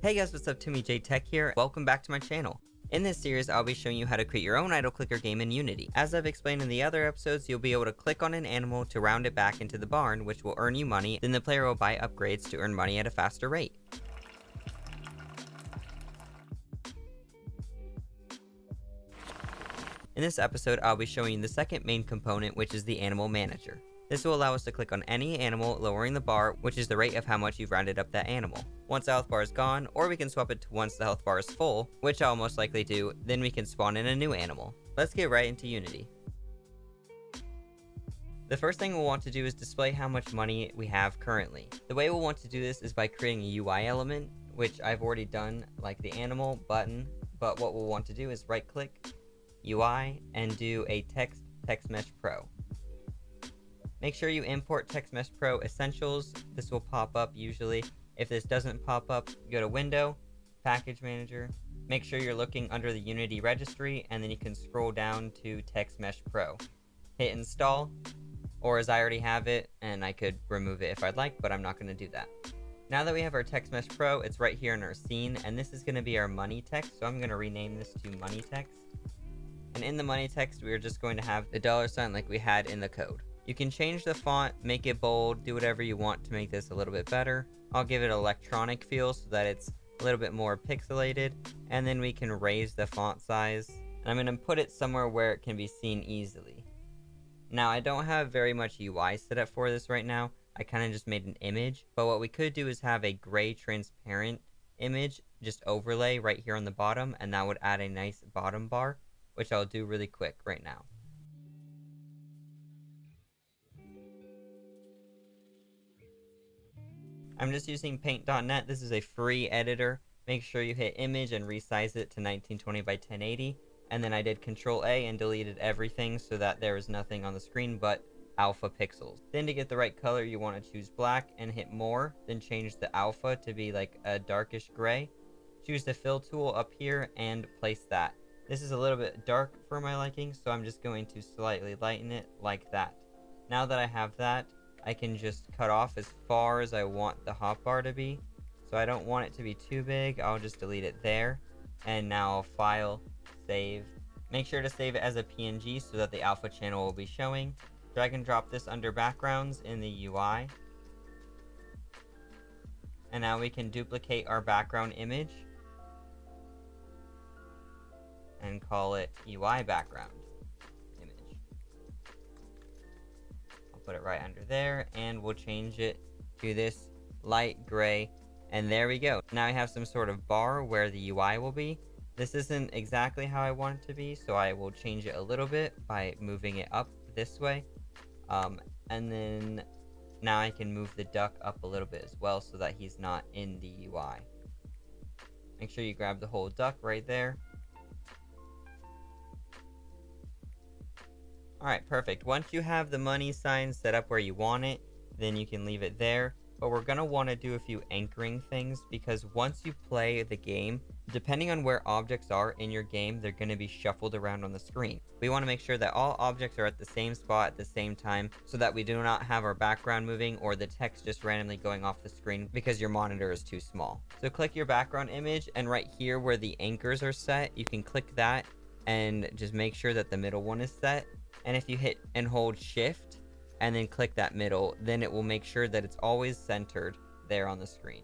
Hey guys, what's up? Timmy J Tech here. Welcome back to my channel. In this series, I'll be showing you how to create your own idle clicker game in Unity. As I've explained in the other episodes, you'll be able to click on an animal to round it back into the barn, which will earn you money. Then the player will buy upgrades to earn money at a faster rate. In this episode, I'll be showing you the second main component, which is the animal manager. This will allow us to click on any animal, lowering the bar, which is the rate of how much you've rounded up that animal. Once the health bar is gone, or we can swap it to once the health bar is full, which I'll most likely do, then we can spawn in a new animal. Let's get right into Unity. The first thing we'll want to do is display how much money we have currently. The way we'll want to do this is by creating a UI element, which I've already done, like the animal button, but what we'll want to do is right click, UI, and do a text mesh pro. Make sure you import text mesh pro essentials. This will pop up usually. If this doesn't pop up, go to window, package manager. Make sure you're looking under the Unity registry, and then you can scroll down to text mesh pro. Hit install, or as I already have it, and I could remove it if I'd like, but I'm not going to do that. Now that we have our text mesh pro, it's right here in our scene, and this is going to be our money text, so I'm going to rename this to money text. And in the money text, we are just going to have the $sign like we had in the code. You can change the font, make it bold, do whatever you want to make this a little bit better. I'll give it an electronic feel so that it's a little bit more pixelated, and then we can raise the font size. And I'm going to put it somewhere where it can be seen easily. Now, I don't have very much UI set up for this right now. I kind of just made an image, but what we could do is have a gray transparent image just overlay right here on the bottom, and that would add a nice bottom bar, which I'll do really quick right now. I'm just using paint.net. This is a free editor. Make sure you hit image and resize it to 1920 by 1080. And then I did Control A and deleted everything so that there was nothing on the screen but alpha pixels. Then to get the right color, you want to choose black and hit more, then change the alpha to be like a darkish gray. Choose the fill tool up here and place that. This is a little bit dark for my liking, so I'm just going to slightly lighten it like that. Now that I have that, I can just cut off as far as I want the hotbar to be. So I don't want it to be too big. I'll just delete it there. And now file, save. Make sure to save it as a PNG so that the alpha channel will be showing. Drag and drop this under backgrounds in the UI. And now we can duplicate our background image and call it UI background image. I'll put it right under there, and we'll change it to this light gray, and there we go. Now I have some sort of bar where the UI will be. This isn't exactly how I want it to be, so I will change it a little bit by moving it up this way. And then now I can move the duck up a little bit as well so that he's not in the UI. Make sure you grab the whole duck right there. Alright, perfect. Once you have the money sign set up where you want it, then you can leave it there. But we're going to want to do a few anchoring things, because once you play the game, depending on where objects are in your game, they're going to be shuffled around on the screen. We want to make sure that all objects are at the same spot at the same time, so that we do not have our background moving or the text just randomly going off the screen because your monitor is too small. So click your background image, and right here where the anchors are set, you can click that and just make sure that the middle one is set. And if you hit and hold shift and then click that middle, then it will make sure that it's always centered there on the screen.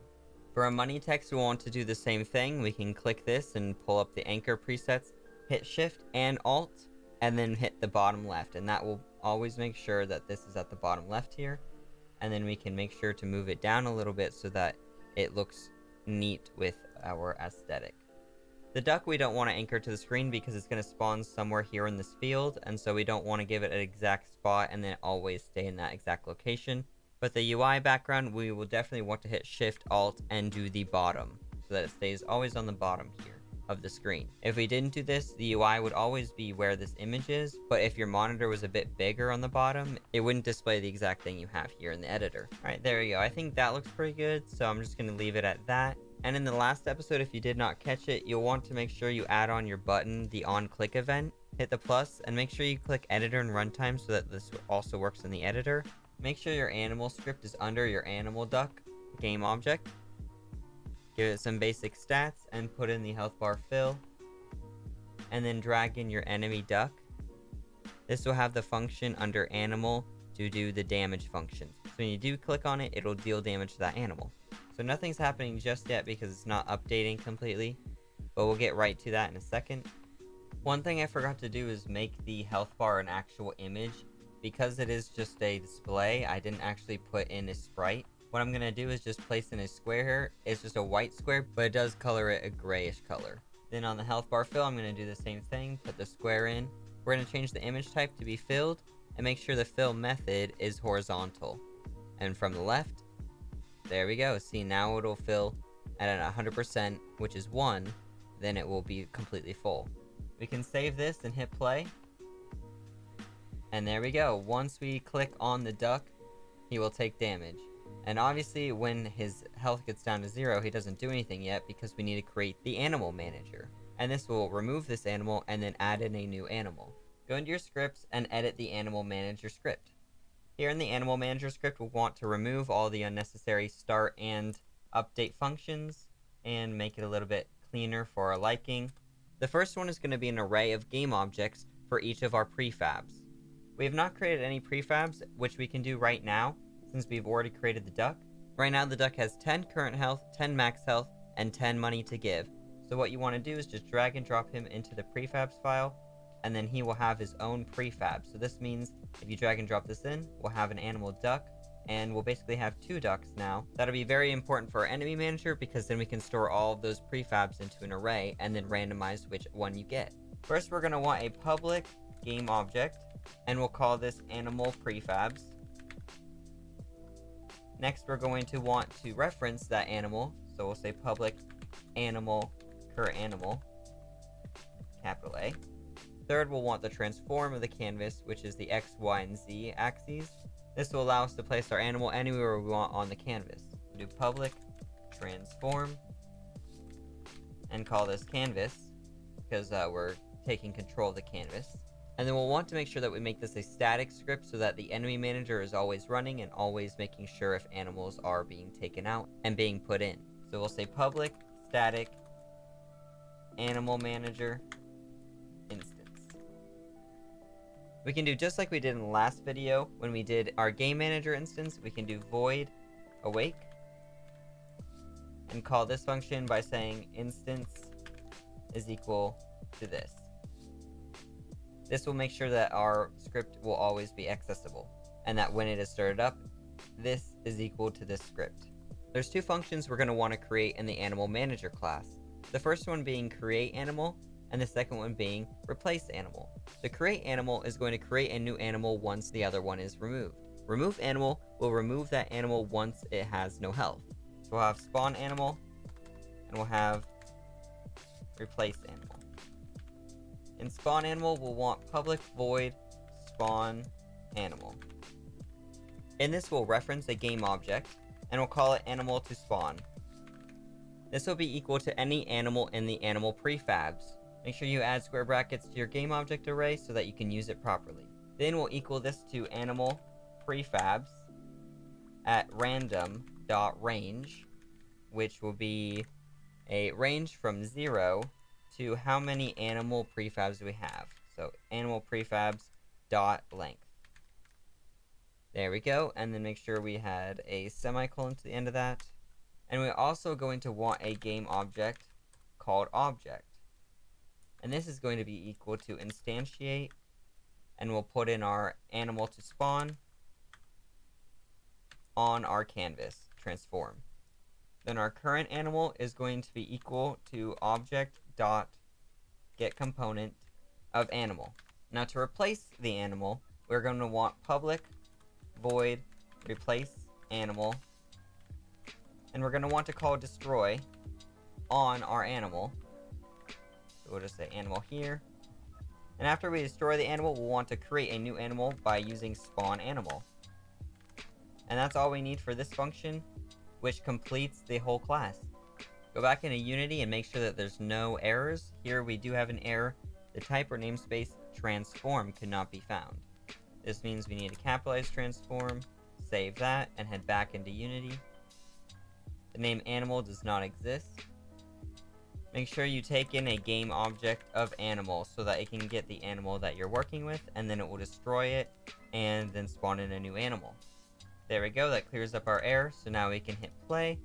For a money text, we want to do the same thing. We can click this and pull up the anchor presets, hit shift and alt, and then hit the bottom left. And that will always make sure that this is at the bottom left here. And then we can make sure to move it down a little bit so that it looks neat with our aesthetic. The duck we don't want to anchor to the screen because it's going to spawn somewhere here in this field, and so we don't want to give it an exact spot and then always stay in that exact location. But the UI background, we will definitely want to hit Shift Alt and do the bottom so that it stays always on the bottom here of the screen. If we didn't do this, the UI would always be where this image is, but if your monitor was a bit bigger on the bottom, it wouldn't display the exact thing you have here in the editor. Alright, there we go. I think that looks pretty good, so I'm just going to leave it at that. And in the last episode, if you did not catch it, you'll want to make sure you add on your button, the on-click event. Hit the plus, and make sure you click editor and runtime so that this also works in the editor. Make sure your animal script is under your animal duck game object. give it some basic stats, and put in the health bar fill, and then drag in your enemy duck. This will have the function under animal to do the damage function. So when you do click on it, it'll deal damage to that animal. So nothing's happening just yet because it's not updating completely, but we'll get right to that in a second. One thing I forgot to do is make the health bar an actual image. Because it is just a display, I didn't actually put in a sprite. What I'm going to do is just place in a square here. It's just a white square, but it does color it a grayish color. Then on the health bar fill, I'm going to do the same thing, put the square in. We're going to change the image type to be filled, and make sure the fill method is horizontal. And from the left, there we go. See, now it'll fill at 100%, which is 1, then it will be completely full. We can save this and hit play. And there we go. Once we click on the duck, he will take damage. And obviously, when his health gets down to 0, he doesn't do anything yet because we need to create the animal manager. And this will remove this animal and then add in a new animal. Go into your scripts and edit the animal manager script. Here in the animal manager script, we'll want to remove all the unnecessary start and update functions and make it a little bit cleaner for our liking. The first one is going to be an array of game objects for each of our prefabs. We have not created any prefabs, which we can do right now, since we've already created the duck. Right now, the duck has 10 current health, 10 max health, and 10 money to give. So what you want to do is just drag and drop him into the prefabs file, and then he will have his own prefab. So this means if you drag and drop this in, we'll have an animal duck, and we'll basically have 2 ducks now. That'll be very important for our enemy manager, because then we can store all of those prefabs into an array, and then randomize which one you get. First, we're going to want a public game object, and we'll call this animal prefabs. Next, we're going to want to reference that animal, so we'll say public animal cur animal, capital A. Third, we'll want the transform of the canvas, which is the X, Y, and Z axes. This will allow us to place our animal anywhere we want on the canvas. We'll do public transform and call this canvas because we're taking control of the canvas. And then we'll want to make sure that we make this a static script so that the enemy manager is always running and always making sure if animals are being taken out and being put in. So we'll say public static animal manager instance. We can do just like we did in the last video when we did our game manager instance. We can do void awake and call this function by saying instance is equal to this. This will make sure that our script will always be accessible, and that when it is started up, this is equal to this script. There's 2 functions we're going to want to create in the animal manager class. The first one being create animal, and the second one being replace animal. The create animal is going to create a new animal once the other one is removed. Remove animal will remove that animal once it has no health. So we'll have spawn animal, and we'll have replace animal. In spawn animal, we'll want public void spawn animal. In this, we'll reference a game object, and we'll call it animal to spawn. This will be equal to any animal in the animal prefabs. Make sure you add square brackets to your game object array so that you can use it properly. Then we'll equal this to animal prefabs at random.range, which will be a range from 0 to how many animal prefabs we have. So animal prefabs dot length. There we go, and then make sure we had a semicolon to the end of that. And we're also going to want a game object called object. And this is going to be equal to instantiate, and we'll put in our animal to spawn on our canvas transform. Then our current animal is going to be equal to object dot get component of animal. Now to replace the animal, we're going to want public void replace animal, and we're going to want to call destroy on our animal. So we'll just say animal here. And after we destroy the animal, we'll want to create a new animal by using spawn animal. And that's all we need for this function, which completes the whole class. Go back into Unity and make sure that there's no errors. Here we do have an error. The type or namespace transform could not be found. This means we need to capitalize transform, save that, and head back into Unity. The name animal does not exist. Make sure you take in a game object of animal so that it can get the animal that you're working with, and then it will destroy it and then spawn in a new animal. There we go, that clears up our error. So now we can hit play,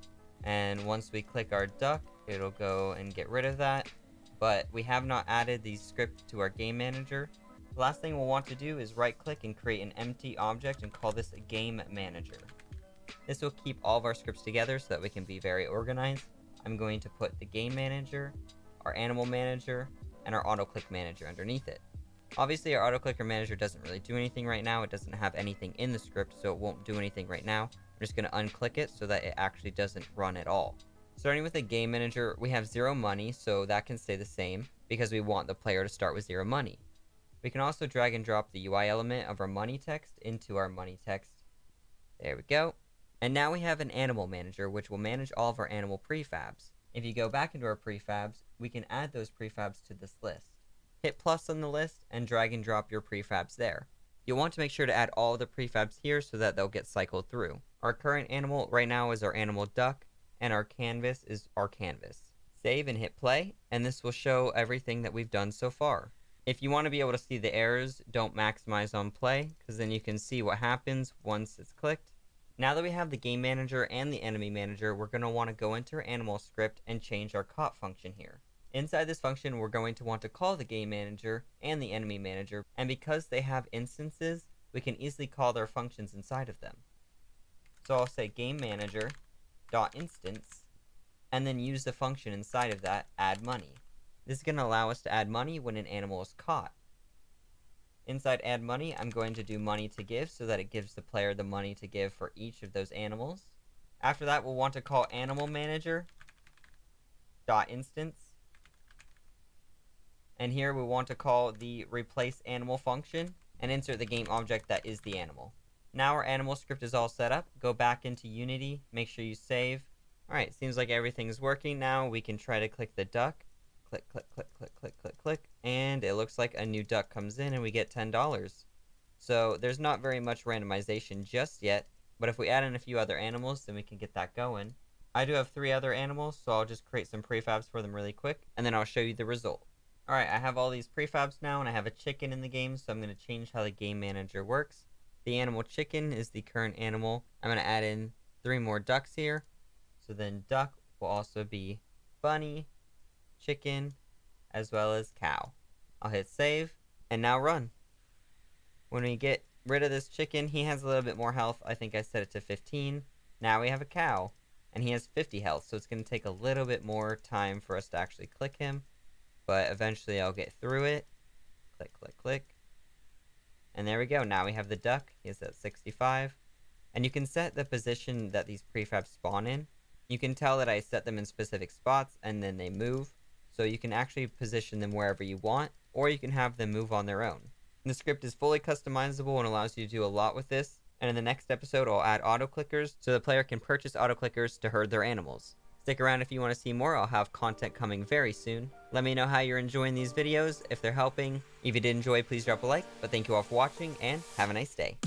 and once we click our duck, it'll go and get rid of that. But we have not added the script to our game manager. The last thing we'll want to do is right click and create an empty object and call this a game manager. This will keep all of our scripts together so that we can be very organized. I'm going to put the game manager, our animal manager, and our auto click manager underneath it. Obviously our auto clicker manager doesn't really do anything right now. It doesn't have anything in the script, so it won't do anything right now. I'm just going to unclick it so that it actually doesn't run at all. Starting with the game manager, we have 0 money, so that can stay the same because we want the player to start with 0 money. We can also drag and drop the UI element of our money text into our money text. There we go. And now we have an animal manager, which will manage all of our animal prefabs. If you go back into our prefabs, we can add those prefabs to this list. Hit plus on the list and drag and drop your prefabs there. You'll want to make sure to add all of the prefabs here so that they'll get cycled through. Our current animal right now is our animal duck, and our canvas is our canvas. Save and hit play, and this will show everything that we've done so far. If you want to be able to see the errors, don't maximize on play, because then you can see what happens once it's clicked. Now that we have the game manager and the enemy manager, we're going to want to go into our animal script and change our caught function here. Inside this function, we're going to want to call the game manager and the enemy manager, and because they have instances, we can easily call their functions inside of them. So I'll say game manager dot instance, and then use the function inside of that, add money. This is going to allow us to add money when an animal is caught. Inside add money, I'm going to do money to give so that it gives the player the money to give for each of those animals. After that, we'll want to call animal manager dot instance, and here we want to call the replace animal function and insert the game object that is the animal. Now our animal script is all set up. Go back into Unity, make sure you save. Alright, seems like everything's working now. We can try to click the duck. Click, click, click, click, click, click, click, and it looks like a new duck comes in and we get $10. So there's not very much randomization just yet, but if we add in a few other animals, then we can get that going. I do have 3 other animals, so I'll just create some prefabs for them really quick, and then I'll show you the result. Alright, I have all these prefabs now, and I have a chicken in the game, so I'm going to change how the game manager works. The animal chicken is the current animal. I'm going to add in 3 more ducks here, so then duck will also be bunny, chicken, as well as cow. I'll hit save, and now run. When we get rid of this chicken, he has a little bit more health. I think I set it to 15. Now we have a cow, and he has 50 health, so it's going to take a little bit more time for us to actually click him, but eventually I'll get through it. Click, click, click. And there we go. Now we have the duck. He's at 65. And you can set the position that these prefabs spawn in. You can tell that I set them in specific spots, and then they move. So you can actually position them wherever you want, or you can have them move on their own. And the script is fully customizable and allows you to do a lot with this. And in the next episode, I'll add auto clickers so the player can purchase auto clickers to herd their animals. Stick around if you want to see more. I'll have content coming very soon. Let me know how you're enjoying these videos, if they're helping. If you did enjoy, please drop a like. But thank you all for watching, and have a nice day.